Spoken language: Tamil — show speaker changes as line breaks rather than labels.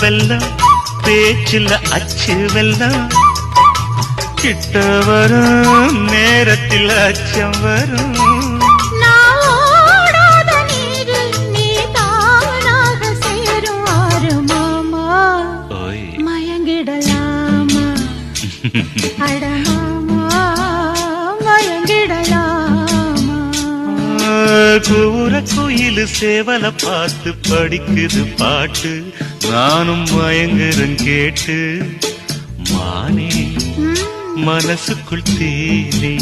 வெல்லம் பேச்சில் அச்சு வெல்லம் கிட்ட வரும் நேரத்தில் அச்சம் வரும் கூற குயிலு சேவல பார்த்து படிக்குது பாட்டு நானும் மயங்குறேன் கேட்டு மானே மனசுக்குள் தேனே